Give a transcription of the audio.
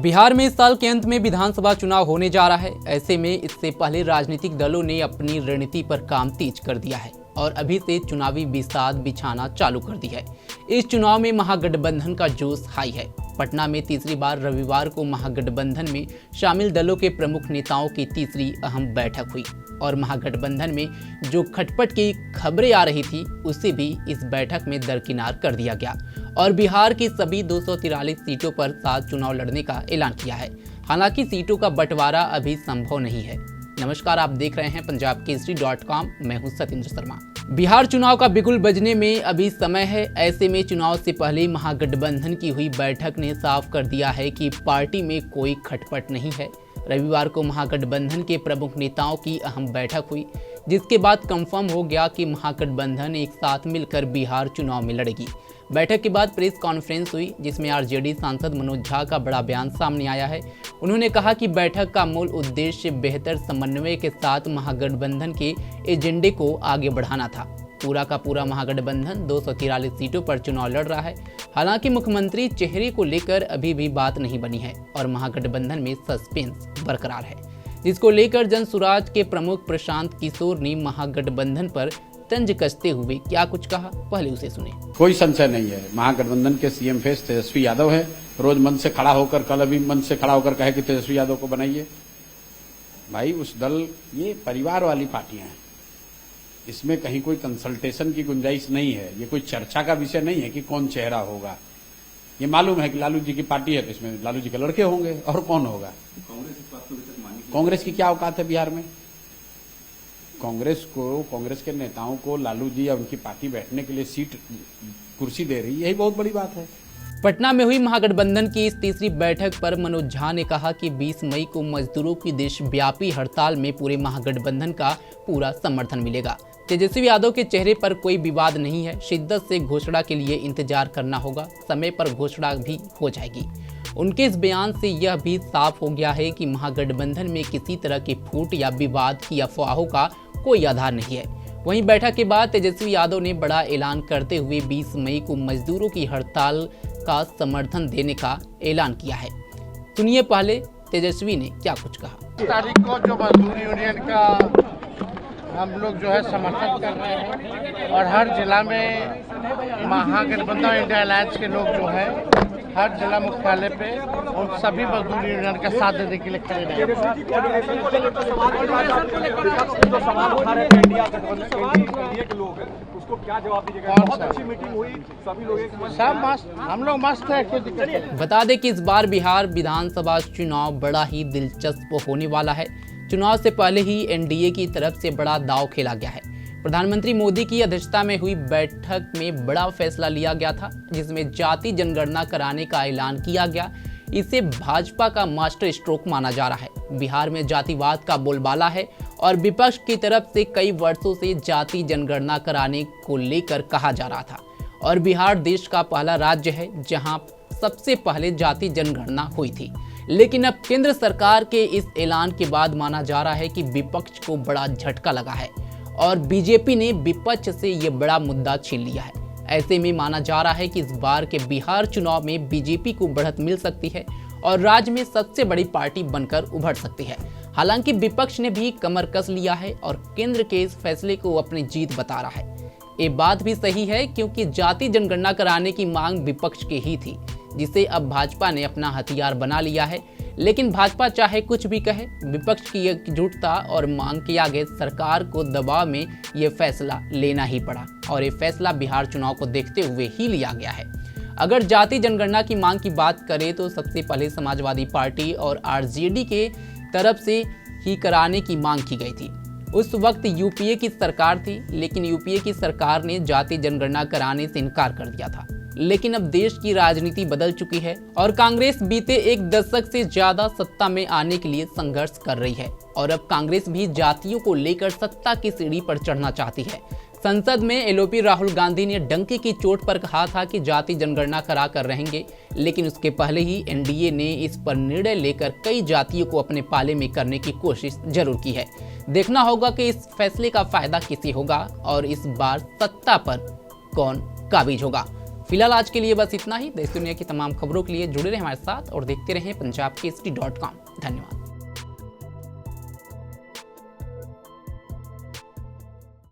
बिहार में इस साल के अंत में विधानसभा चुनाव होने जा रहा है। ऐसे में इससे पहले राजनीतिक दलों ने अपनी रणनीति पर काम तेज कर दिया है और अभी से चुनावी बिसात बिछाना चालू कर दी है। इस चुनाव में महागठबंधन का जोश हाई है। पटना में तीसरी बार रविवार को महागठबंधन में शामिल दलों के प्रमुख नेताओं की तीसरी अहम बैठक हुई और महागठबंधन में जो खटपट की खबरें आ रही थी उसे भी इस बैठक में दरकिनार कर दिया गया और बिहार की सभी 243 सीटों पर साथ चुनाव लड़ने का ऐलान किया है। हालांकि सीटों का बंटवारा अभी संभव नहीं है। नमस्कार, आप देख रहे हैं punjabkesari.com। मैं हूं सतेंद्र शर्मा। बिहार चुनाव का बिगुल बजने में अभी समय है। ऐसे में चुनाव से पहले महागठबंधन की हुई बैठक ने साफ कर दिया है कि पार्टी में कोई खटपट नहीं है। रविवार को महागठबंधन के प्रमुख नेताओं की अहम बैठक हुई, जिसके बाद कंफर्म हो गया कि महागठबंधन एक साथ मिलकर बिहार चुनाव में लड़ेगी। बैठक के बाद प्रेस कॉन्फ्रेंस हुई, जिसमें आरजेडी सांसद मनोज झा का बड़ा बयान सामने आया है। उन्होंने कहा कि बैठक का मूल उद्देश्य बेहतर समन्वय के साथ महागठबंधन के एजेंडे को आगे बढ़ाना था। पूरा का पूरा महागठबंधन 243 सीटों पर चुनाव लड़ रहा है। हालांकि मुख्यमंत्री चेहरे को लेकर अभी भी बात नहीं बनी है और महागठबंधन में सस्पेंस बरकरार है, जिसको लेकर जनसुराज के प्रमुख प्रशांत किशोर ने महागठबंधन पर तंज कसते हुए क्या कुछ कहा, पहले उसे सुने। कोई संशय नहीं है, महागठबंधन के सीएम फेस तेजस्वी यादव है। रोज मंच से खड़ा होकर, कल अभी मंच से खड़ा होकर कहे कि तेजस्वी यादव को बनाइए। भाई उस दल, ये परिवार वाली पार्टियां हैं, इसमें कहीं कोई कंसल्टेशन की गुंजाइश नहीं है। ये कोई चर्चा का विषय नहीं है कि कौन चेहरा होगा। ये मालूम है कि लालू जी की पार्टी है तो इसमें लालू जी के लड़के होंगे और कौन होगा। कांग्रेस की क्या औकात है बिहार में? कांग्रेस के नेताओं को लालू जी या उनकी पार्टी बैठने के लिए सीट, कुर्सी दे रही है, यही बहुत बड़ी बात है। पटना में हुई महागठबंधन की इस तीसरी बैठक पर मनोज झा ने कहा कि 20 मई को मजदूरों की देशव्यापी हड़ताल में पूरे महागठबंधन का पूरा समर्थन मिलेगा। तेजस्वी यादव के चेहरे पर कोई विवाद नहीं है। शिद्दत से घोषणा के लिए इंतजार करना होगा, समय पर घोषणा भी हो जाएगी। उनके इस बयान से यह भी साफ हो गया है कि महागठबंधन में किसी तरह की फूट या विवाद की अफवाहों का कोई आधार नहीं है। वहीं बैठक के बाद तेजस्वी यादव ने बड़ा ऐलान करते हुए 20 मई को मजदूरों की हड़ताल का समर्थन देने का ऐलान किया है। सुनिए पहले तेजस्वी ने क्या कुछ कहा। तारीख को जो मजदूर यूनियन का हम लोग जो है समर्थन कर रहे हैं और हर जिला में महागठबंधन इंडिया अलायंस के लोग जो है हर जिला मुख्यालय पे उन सभी मजदूर यूनियन का साथ देने के लिए खड़े रहेंगे। उसको क्या जवाब दीजिएगा? बहुत अच्छी मीटिंग हुई, सभी लोग सब मस्त, हम लोग मस्त है, कोई दिक्कत नहीं। बता दें कि इस बार बिहार विधानसभा चुनाव बड़ा ही दिलचस्प होने वाला है। चुनाव से पहले ही एनडीए की तरफ से बड़ा दांव खेला गया है। प्रधानमंत्री मोदी की अध्यक्षता में हुई बैठक में बड़ा फैसला लिया गया था, जिसमें जाति जनगणना कराने का ऐलान किया गया। इसे भाजपा का मास्टर स्ट्रोक माना जा रहा है। बिहार में जातिवाद का बोलबाला है और विपक्ष की तरफ से कई वर्षों से जाति जनगणना कराने को लेकर कहा जा रहा था और बिहार देश का पहला राज्य है जहां सबसे पहले जाति जनगणना हुई थी। लेकिन अब केंद्र सरकार के इस ऐलान के बाद माना जा रहा है कि विपक्ष को बड़ा झटका लगा है और बीजेपी ने विपक्ष से ये बड़ा मुद्दा छीन लिया है। ऐसे में माना जा रहा है कि इस बार के बिहार चुनाव में बीजेपी को बढ़त मिल सकती है और राज्य में सबसे बड़ी पार्टी बनकर उभर सकती है। हालांकि विपक्ष ने भी कमर कस लिया है और केंद्र के इस फैसले को अपनी जीत बता रहा है। ये बात भी सही है क्योंकि जाति जनगणना कराने की मांग विपक्ष की ही थी, जिसे अब भाजपा ने अपना हथियार बना लिया है। लेकिन भाजपा चाहे कुछ भी कहे, विपक्ष की एकजुटता और मांग के आगे सरकार को दबाव में ये फैसला लेना ही पड़ा और ये फैसला बिहार चुनाव को देखते हुए ही लिया गया है। अगर जाति जनगणना की मांग की बात करें तो सबसे पहले समाजवादी पार्टी और आरजेडी के तरफ से ही कराने की मांग की गई थी। उस वक्त यूपीए की सरकार थी, लेकिन यूपीए की सरकार ने जाति जनगणना कराने से इनकार कर दिया था। लेकिन अब देश की राजनीति बदल चुकी है और कांग्रेस बीते एक दशक से ज्यादा सत्ता में आने के लिए संघर्ष कर रही है और अब कांग्रेस भी जातियों को लेकर सत्ता की सीढ़ी पर चढ़ना चाहती है। संसद में एलओपी राहुल गांधी ने डंके की चोट पर कहा था कि जाति जनगणना करा कर रहेंगे, लेकिन उसके पहले ही एनडीए ने इस पर निर्णय लेकर कई जातियों को अपने पाले में करने की कोशिश जरूर की है। देखना होगा कि इस फैसले का फायदा किसे होगा और इस बार सत्ता पर कौन काबिज होगा। फिलहाल आज के लिए बस इतना ही। देश दुनिया की तमाम खबरों के लिए जुड़े रहें हमारे साथ और देखते रहें punjabkesari.com। धन्यवाद।